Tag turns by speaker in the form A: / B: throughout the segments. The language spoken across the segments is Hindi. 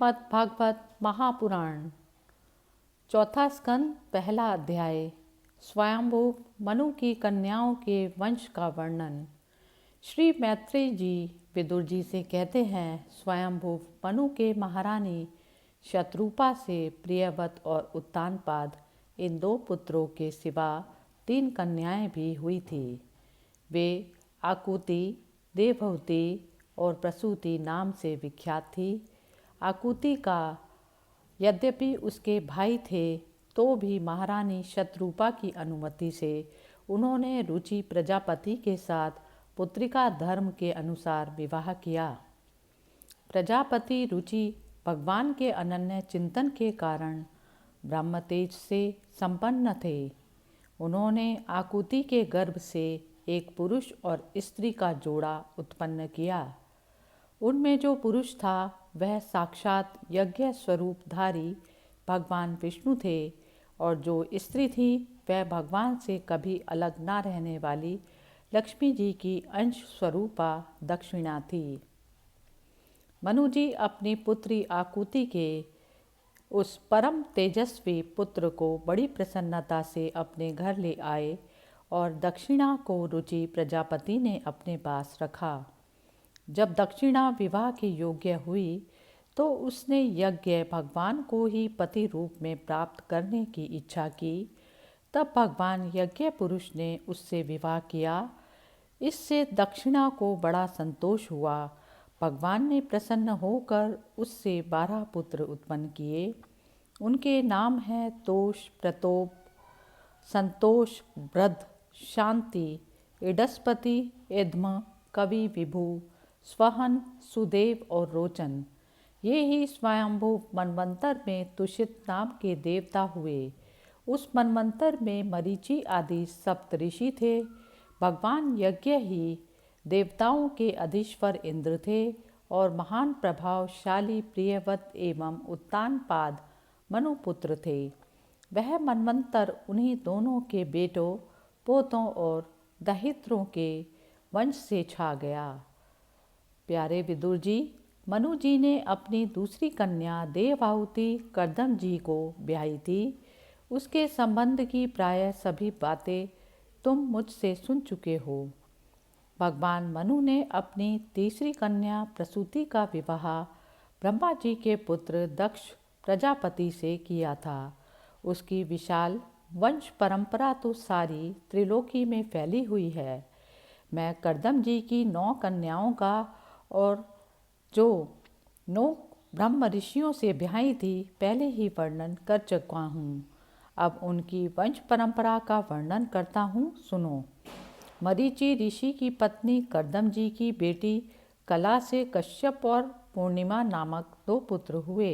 A: श्रीमद् भागवत महापुराण चौथा स्कंद पहला अध्याय स्वयंभू मनु की कन्याओं के वंश का वर्णन। श्री मैत्रेय जी विदुर जी से कहते हैं, स्वयंभू मनु के महारानी शत्रुपा से प्रियवत और उत्तानपाद इन दो पुत्रों के सिवा 3 कन्याएं भी हुई थी। वे आकुति, देवहूति और प्रसूति नाम से विख्यात थी। आकुति का यद्यपि उसके भाई थे तो भी महारानी शत्रुपा की अनुमति से उन्होंने रुचि प्रजापति के साथ पुत्रिका धर्म के अनुसार विवाह किया। प्रजापति रुचि भगवान के अनन्य चिंतन के कारण ब्रह्म तेज से संपन्न थे। उन्होंने आकुति के गर्भ से एक पुरुष और स्त्री का जोड़ा उत्पन्न किया। उनमें जो पुरुष था वह साक्षात यज्ञ स्वरूपधारी भगवान विष्णु थे और जो स्त्री थी वह भगवान से कभी अलग ना रहने वाली लक्ष्मी जी की अंश स्वरूपा दक्षिणा थी। मनु जी अपनी पुत्री आकुति के उस परम तेजस्वी पुत्र को बड़ी प्रसन्नता से अपने घर ले आए और दक्षिणा को रुचि प्रजापति ने अपने पास रखा। जब दक्षिणा विवाह के योग्य हुई तो उसने यज्ञ भगवान को ही पति रूप में प्राप्त करने की इच्छा की। तब भगवान यज्ञ पुरुष ने उससे विवाह किया। इससे दक्षिणा को बड़ा संतोष हुआ। भगवान ने प्रसन्न होकर उससे 12 पुत्र उत्पन्न किए। उनके नाम हैं तोष, प्रतोप, संतोष, वृद्ध, शांति, इडस्पति, इद्म, कवि, विभु, स्वहन, सुदेव और रोचन। ये ही स्वयंभू मनवंतर में तुषित नाम के देवता हुए। उस मनवंतर में मरीचि आदि सप्तऋषि थे। भगवान यज्ञ ही देवताओं के अधीश्वर इंद्र थे और महान प्रभावशाली प्रियवत एवं उत्तानपाद मनुपुत्र थे। वह मनवंतर उन्हीं दोनों के बेटों, पोतों और दहित्रों के वंश से छा गया। प्यारे विदुर जी, मनु जी ने अपनी दूसरी कन्या देवहूति कर्दम जी को ब्याही थी। उसके संबंध की प्रायः सभी बातें तुम मुझसे सुन चुके हो। भगवान मनु ने अपनी तीसरी कन्या प्रसूति का विवाह ब्रह्मा जी के पुत्र दक्ष प्रजापति से किया था। उसकी विशाल वंश परंपरा तो सारी त्रिलोकी में फैली हुई है। मैं कर्दम जी की 9 कन्याओं का और जो 9 ब्रह्म ऋषियों से ब्याही थी पहले ही वर्णन कर चुका हूँ। अब उनकी वंश परंपरा का वर्णन करता हूँ, सुनो। मरीचि ऋषि की पत्नी कर्दम जी की बेटी कला से कश्यप और पूर्णिमा नामक 2 पुत्र हुए,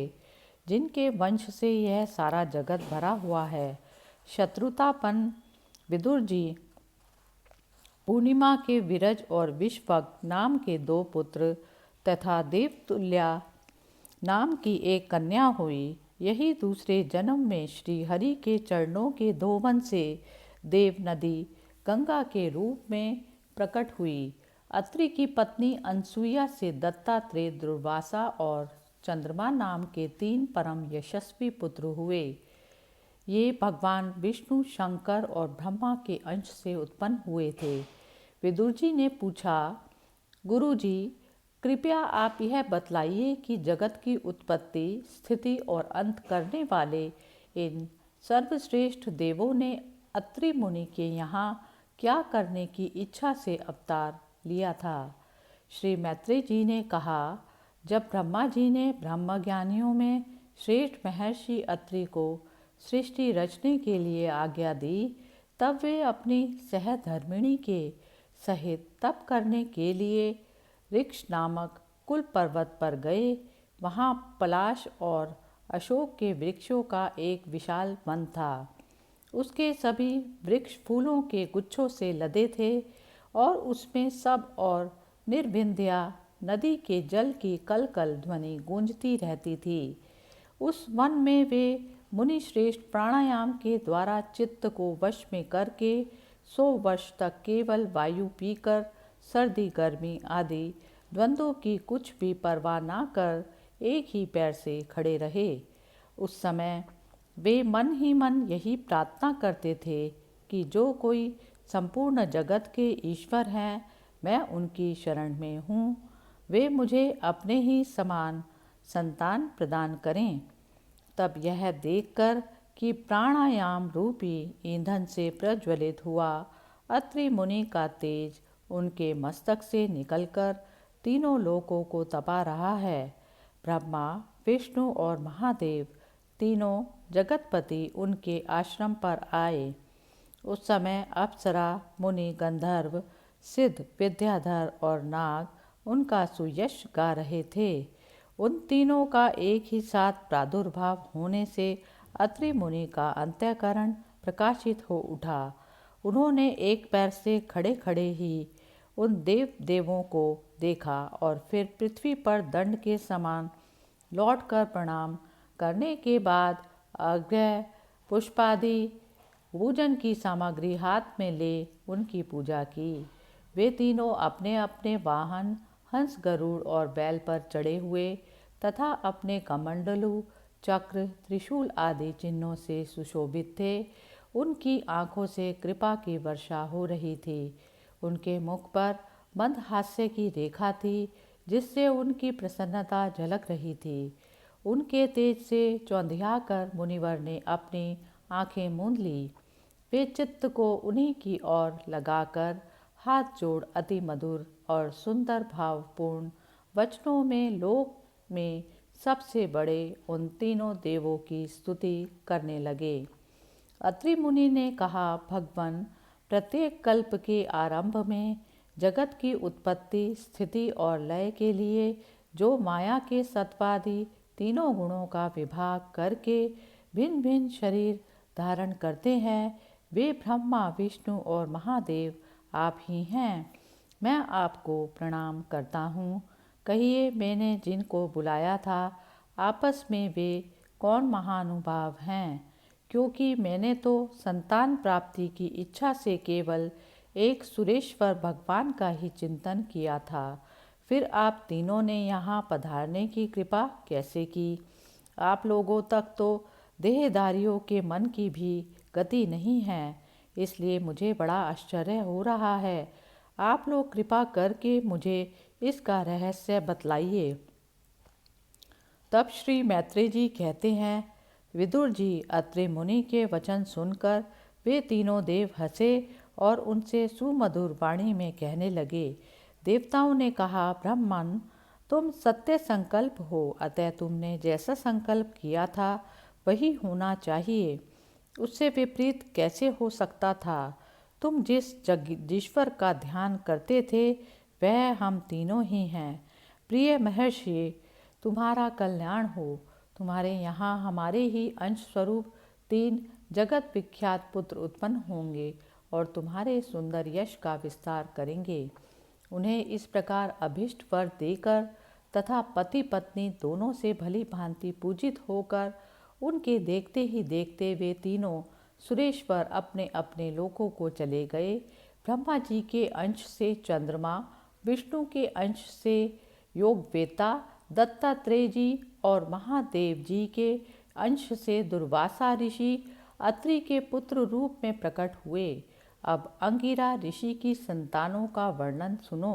A: जिनके वंश से यह सारा जगत भरा हुआ है। शत्रुतापन विदुर जी, पूर्णिमा के विरज और विश्वक नाम के 2 पुत्र तथा देवतुल्या नाम की एक कन्या हुई। यही दूसरे जन्म में श्री हरि के चरणों के धोवन से देव नदी गंगा के रूप में प्रकट हुई। अत्रि की पत्नी अनसुईया से दत्तात्रेय, दुर्वासा और चंद्रमा नाम के 3 परम यशस्वी पुत्र हुए। ये भगवान विष्णु, शंकर और ब्रह्मा के अंश से उत्पन्न हुए थे। विदुर जी ने पूछा, गुरु जी, कृपया आप यह बतलाइए कि जगत की उत्पत्ति, स्थिति और अंत करने वाले इन सर्वश्रेष्ठ देवों ने अत्रि मुनि के यहाँ क्या करने की इच्छा से अवतार लिया था। श्री मैत्रेय जी ने कहा, जब ब्रह्मा जी ने ब्रह्मज्ञानियों में श्रेष्ठ महर्षि अत्रि को सृष्टि रचने के लिए आज्ञा दी, तब वे अपनी सहधर्मिणी के सहित तप करने के लिए ऋक्ष नामक कुल पर्वत पर गए। वहाँ पलाश और अशोक के वृक्षों का एक विशाल वन था। उसके सभी वृक्ष फूलों के गुच्छों से लदे थे और उसमें सब और निर्विंध्या नदी के जल की कल कल ध्वनि गूंजती रहती थी। उस वन में वे मुनि श्रेष्ठ प्राणायाम के द्वारा चित्त को वश में करके 100 वर्ष तक केवल वायु पीकर सर्दी गर्मी आदि द्वंद्वों की कुछ भी परवाह ना कर एक ही पैर से खड़े रहे। उस समय वे मन ही मन यही प्रार्थना करते थे कि जो कोई संपूर्ण जगत के ईश्वर हैं, मैं उनकी शरण में हूँ, वे मुझे अपने ही समान संतान प्रदान करें। तब यह देखकर कि प्राणायाम रूपी ईंधन से प्रज्वलित हुआ अत्रि मुनि का तेज उनके मस्तक से निकलकर तीनों लोकों को तपा रहा है, ब्रह्मा, विष्णु और महादेव तीनों जगतपति उनके आश्रम पर आए। उस समय अप्सरा, मुनि, गंधर्व, सिद्ध, विद्याधर और नाग उनका सुयश गा रहे थे। उन तीनों का एक ही साथ प्रादुर्भाव होने से अत्रि मुनि का अंतःकरण प्रकाशित हो उठा। उन्होंने एक पैर से खड़े खड़े ही उन देवों को देखा और फिर पृथ्वी पर दंड के समान लौटकर प्रणाम करने के बाद अर्घ्य, पुष्पादि पूजन की सामग्री हाथ में ले उनकी पूजा की। वे तीनों अपने अपने वाहन हंस, गरुड़ और बैल पर चढ़े हुए तथा अपने कमंडलू, चक्र, त्रिशूल आदि चिन्हों से सुशोभित थे। उनकी आँखों से कृपा की वर्षा हो रही थी। उनके मुख पर मंद हास्य की रेखा थी, जिससे उनकी प्रसन्नता झलक रही थी। उनके तेज से चौंधिया कर मुनिवर ने अपनी आंखें मूंद ली। वे चित्त को उन्हीं की ओर लगाकर हाथ जोड़ अति मधुर और सुंदर भावपूर्ण वचनों में लोक में सबसे बड़े उन तीनों देवों की स्तुति करने लगे। अत्रि मुनि ने कहा, भगवान, प्रत्येक कल्प के आरंभ में जगत की उत्पत्ति, स्थिति और लय के लिए जो माया के सत्वादि तीनों गुणों का विभाग करके भिन्न भिन्न शरीर धारण करते हैं, वे ब्रह्मा, विष्णु और महादेव आप ही हैं। मैं आपको प्रणाम करता हूँ। कहिए, मैंने जिनको बुलाया था, आपस में वे कौन महानुभाव हैं? क्योंकि मैंने तो संतान प्राप्ति की इच्छा से केवल एक सुरेश्वर भगवान का ही चिंतन किया था। फिर आप तीनों ने यहाँ पधारने की कृपा कैसे की? आप लोगों तक तो देहधारियों के मन की भी गति नहीं है, इसलिए मुझे बड़ा आश्चर्य हो रहा है। आप लोग कृपा करके मुझे इसका रहस्य बतलाइए। तब श्री मैत्रेय जी कहते हैं, विदुर जी, अत्रि मुनि के वचन सुनकर वे तीनों देव हंसे और उनसे सुमधुर वाणी में कहने लगे। देवताओं ने कहा, ब्रह्मन, तुम सत्य संकल्प हो, अतः तुमने जैसा संकल्प किया था वही होना चाहिए। उससे विपरीत कैसे हो सकता था? तुम जिस जगदीश्वर का ध्यान करते थे वह हम तीनों ही हैं। प्रिय महर्षि, तुम्हारा कल्याण हो। तुम्हारे यहाँ हमारे ही अंश स्वरूप 3 जगत विख्यात पुत्र उत्पन्न होंगे और तुम्हारे सुंदर यश का विस्तार करेंगे। उन्हें इस प्रकार अभिष्ट वर देकर तथा पति पत्नी दोनों से भली भांति पूजित होकर उनके देखते ही देखते वे तीनों सुरेश्वर अपने अपने लोकों को चले गए। ब्रह्मा जी के अंश से चंद्रमा, विष्णु के अंश से योगवेता, दत्तात्रेय जी और महादेव जी के अंश से दुर्वासा ऋषि अत्रि के पुत्र रूप में प्रकट हुए। अब अंगिरा ऋषि की संतानों का वर्णन सुनो।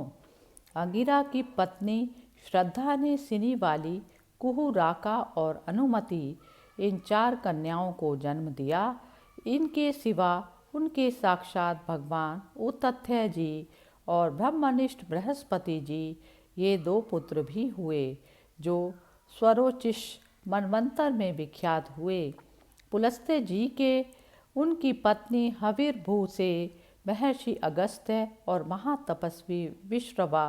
A: अंगिरा की पत्नी श्रद्धा ने सिनी वाली, कुहू, राका और अनुमति इन 4 कन्याओं को जन्म दिया। इनके सिवा उनके साक्षात भगवान उतथ्य जी और ब्रह्मनिष्ठ बृहस्पति जी ये 2 पुत्र भी हुए, जो स्वरोचिष मनवंतर में विख्यात हुए। पुलस्त्य जी के उनकी पत्नी हविर्भू से महर्षि अगस्त्य और महातपस्वी विश्रवा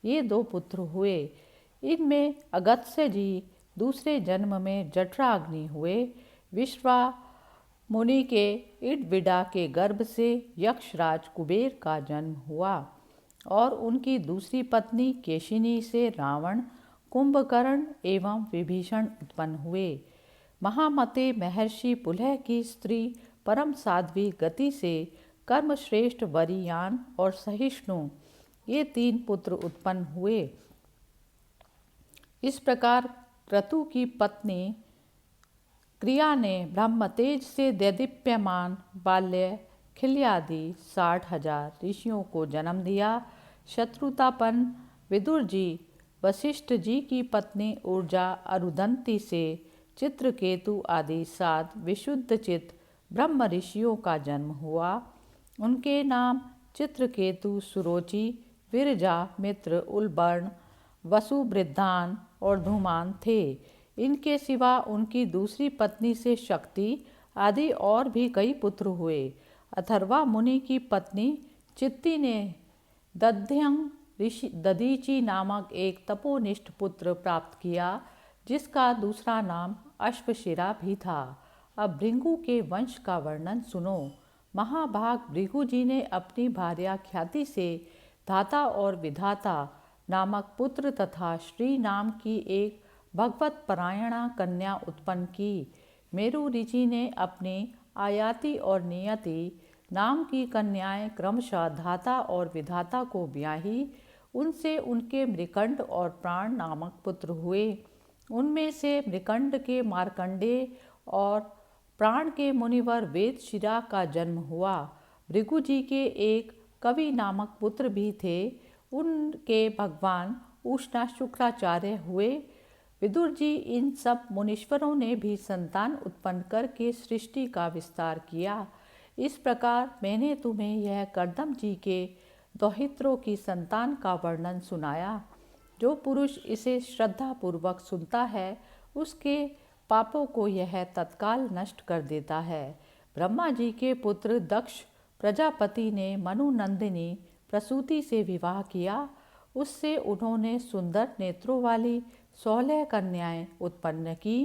A: ये 2 पुत्र हुए। इनमें अगस्त्य जी दूसरे जन्म में जठराग्नि हुए। विश्वा मुनि के इडविडा के गर्भ से यक्षराज कुबेर का जन्म हुआ और उनकी दूसरी पत्नी केशिनी से रावण, कुंभकर्ण एवं विभीषण उत्पन्न हुए। महामते महर्षि पुलह की स्त्री परम साध्वी गति से कर्मश्रेष्ठ वरियान और सहिष्णु ये 3 पुत्र उत्पन्न हुए। इस प्रकार क्रतु की पत्नी क्रिया ने ब्रह्म तेज से दैदीप्यमान बाल्य खिल्यादि 60,000 ऋषियों को जन्म दिया। शत्रुतापन विदुर जी वशिष्ठ जी की पत्नी ऊर्जा अरुदंती से चित्रकेतु आदि 7 विशुद्ध चित्त ब्रह्म ऋषियों का जन्म हुआ। उनके नाम चित्रकेतु, सुरोचि, विरजा, मित्र, उलबर्ण, वसुवृद्धान और धूमान थे। इनके सिवा उनकी दूसरी पत्नी से शक्ति आदि और भी कई पुत्र हुए। अथर्वा मुनि की पत्नी चित्ती ने दध्यंग ऋषि दधीचि नामक एक तपोनिष्ठ पुत्र प्राप्त किया, जिसका दूसरा नाम अश्वशिरा भी था। अब भृगु के वंश का वर्णन सुनो। महाभाग भृगु जी ने अपनी भार्या ख्याति से धाता और विधाता नामक पुत्र तथा श्री नाम की एक भगवत परायणा कन्या उत्पन्न की। मेरु ऋषि ने अपनी आयाति और नियति नाम की कन्याएं क्रमशः धाता और विधाता को ब्याही। उनसे उनके मृकंड और प्राण नामक पुत्र हुए। उनमें से मृकंड के मार्कंडेय और प्राण के मुनिवर वेदशिरा का जन्म हुआ। भृगु जी के एक कवि नामक पुत्र भी थे। उनके भगवान उष्णा शुक्राचार्य हुए। विदुर जी इन सब मुनीश्वरों ने भी संतान उत्पन्न करके सृष्टि का विस्तार किया। इस प्रकार मैंने तुम्हें यह कर्दम जी के दोहित्रों की संतान का वर्णन सुनाया। जो पुरुष इसे श्रद्धापूर्वक सुनता है, उसके पापों को यह तत्काल नष्ट कर देता है। ब्रह्मा जी के पुत्र दक्ष प्रजापति ने मनु नंदिनी प्रसूति से विवाह किया। उससे उन्होंने सुंदर नेत्रों वाली 16 कन्याएं उत्पन्न की।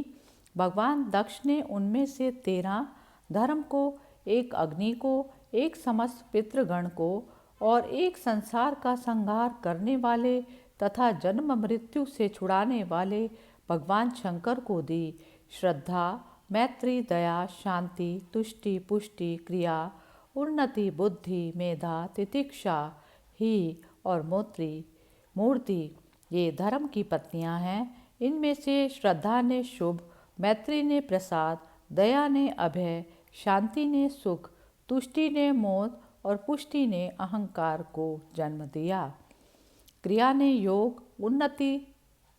A: भगवान दक्ष ने उनमें से 13 धर्म को, एक अग्नि को, एक समस्त पितृगण को और एक संसार का संहार करने वाले तथा जन्म मृत्यु से छुड़ाने वाले भगवान शंकर को दी। श्रद्धा, मैत्री, दया, शांति, तुष्टि, पुष्टि, क्रिया, उन्नति, बुद्धि, मेधा, तितिक्षा, ही और मूर्ति ये धर्म की पत्नियां हैं। इनमें से श्रद्धा ने शुभ, मैत्री ने प्रसाद, दया ने अभय, शांति ने सुख, तुष्टि ने मोद और पुष्टि ने अहंकार को जन्म दिया। क्रिया ने योग, उन्नति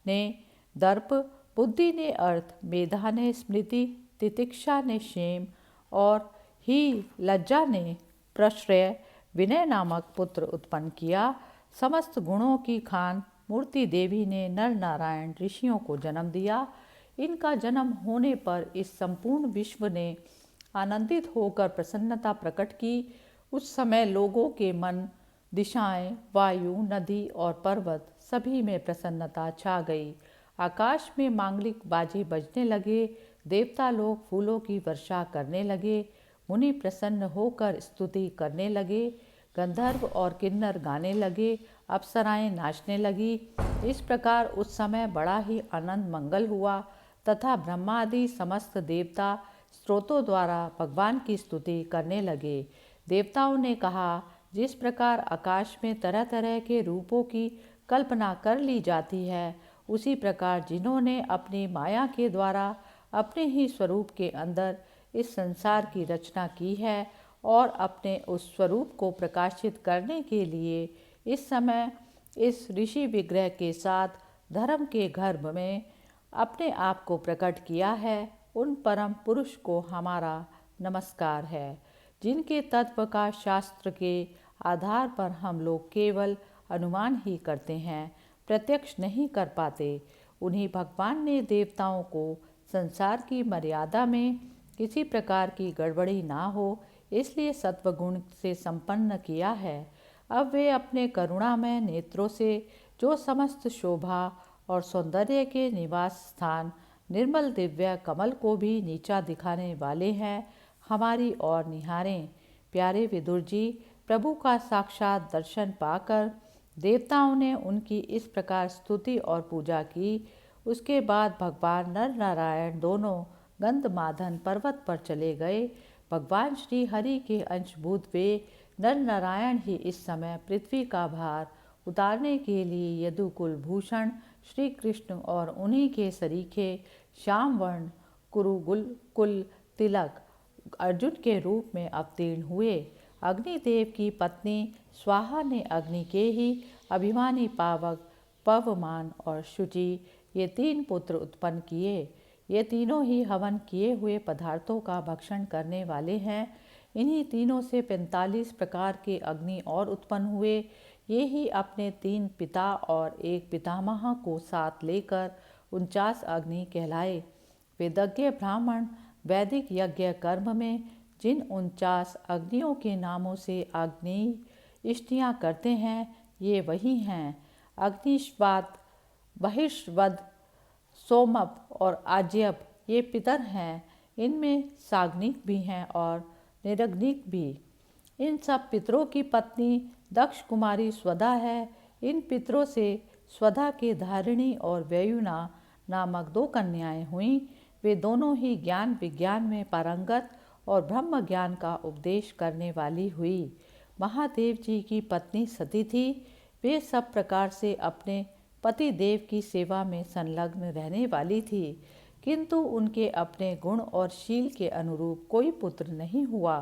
A: ने दर्प, बुद्धि ने अर्थ, मेधा ने स्मृति, तितिक्षा ने क्षेम और ही लज्जा ने प्रश्रय, विनय नामक पुत्र उत्पन्न किया। समस्त गुणों की खान मूर्ति देवी ने नर नारायण ऋषियों को जन्म दिया। इनका जन्म होने पर इस संपूर्ण विश्व ने आनंदित होकर प्रसन्नता प्रकट की। उस समय लोगों के मन, दिशाएं, वायु, नदी और पर्वत सभी में प्रसन्नता छा गई। आकाश में मांगलिक बाजे बजने लगे। देवता लोग फूलों की वर्षा करने लगे। मुनि प्रसन्न होकर स्तुति करने लगे। गंधर्व और किन्नर गाने लगे। अप्सराएं नाचने लगी। इस प्रकार उस समय बड़ा ही आनंद मंगल हुआ तथा ब्रह्मादि समस्त देवता स्रोतों द्वारा भगवान की स्तुति करने लगे। देवताओं ने कहा, जिस प्रकार आकाश में तरह तरह के रूपों की कल्पना कर ली जाती है, उसी प्रकार जिन्होंने अपनी माया के द्वारा अपने ही स्वरूप के अंदर इस संसार की रचना की है और अपने उस स्वरूप को प्रकाशित करने के लिए इस समय इस ऋषि विग्रह के साथ धर्म के गर्भ में अपने आप को प्रकट किया है, उन परम पुरुष को हमारा नमस्कार है, जिनके तत्व का शास्त्र के आधार पर हम लोग केवल अनुमान ही करते हैं, प्रत्यक्ष नहीं कर पाते। उन्हीं भगवान ने देवताओं को संसार की मर्यादा में किसी प्रकार की गड़बड़ी ना हो, इसलिए सत्वगुण से संपन्न किया है। अब वे अपने करुणामय नेत्रों से जो समस्त शोभा और सौंदर्य के निवास स्थान निर्मल दिव्य कमल को भी नीचा दिखाने वाले हैं, हमारी ओर निहारें। प्यारे विदुर जी, प्रभु का साक्षात दर्शन पाकर देवताओं ने उनकी इस प्रकार स्तुति और पूजा की। उसके बाद भगवान नर नारायण दोनों गंधमादन पर्वत पर चले गए। भगवान श्री हरि के अंशभूत वे नर नारायण ही इस समय पृथ्वी का भार उतारने के लिए यदुकुल भूषण श्री कृष्ण और उन्हीं के सरीखे श्याम वर्ण कुरुकुल तिलक अर्जुन के रूप में अवतीर्ण हुए। अग्निदेव की पत्नी स्वाहा ने अग्नि के ही अभिमानी पावक, पवमान और शुचि ये 3 पुत्र उत्पन्न किए। ये तीनों ही हवन किए हुए पदार्थों का भक्षण करने वाले हैं। इन्हीं तीनों से 45 प्रकार के अग्नि और उत्पन्न हुए। ये ही अपने 3 पिता और 1 पितामह को साथ लेकर 49 अग्नि कहलाए। वेदज्ञ ब्राह्मण वैदिक यज्ञ कर्म में जिन 49 अग्नियों के नामों से अग्नि इष्टियाँ करते हैं, ये वही हैं अग्निश्वात, बहिष्वद, सोमप और आज्यप। ये पितर हैं। इनमें साग्निक भी हैं और निरग्निक भी। इन सब पितरों की पत्नी दक्ष कुमारी स्वधा है। इन पितरों से स्वधा के धारिणी और व्ययुना नामक 2 कन्याएं हुईं। वे दोनों ही ज्ञान विज्ञान में पारंगत और ब्रह्म ज्ञान का उपदेश करने वाली हुई। महादेव जी की पत्नी सती थी। वे सब प्रकार से अपने पति देव की सेवा में संलग्न रहने वाली थी, किंतु उनके अपने गुण और शील के अनुरूप कोई पुत्र नहीं हुआ,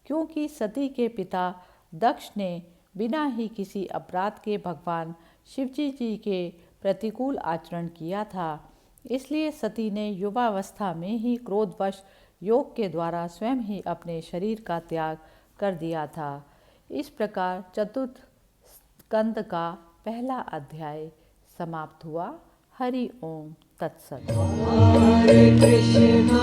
A: क्योंकि सती के पिता दक्ष ने बिना ही किसी अपराध के भगवान शिवजी जी के प्रतिकूल आचरण किया था। इसलिए सती ने युवावस्था में ही क्रोधवश योग के द्वारा स्वयं ही अपने शरीर का त्याग कर दिया था। इस प्रकार चतुर्थ स्कंद का पहला अध्याय समाप्त हुआ। हरि ओम तत्सत।
B: हरे कृष्णा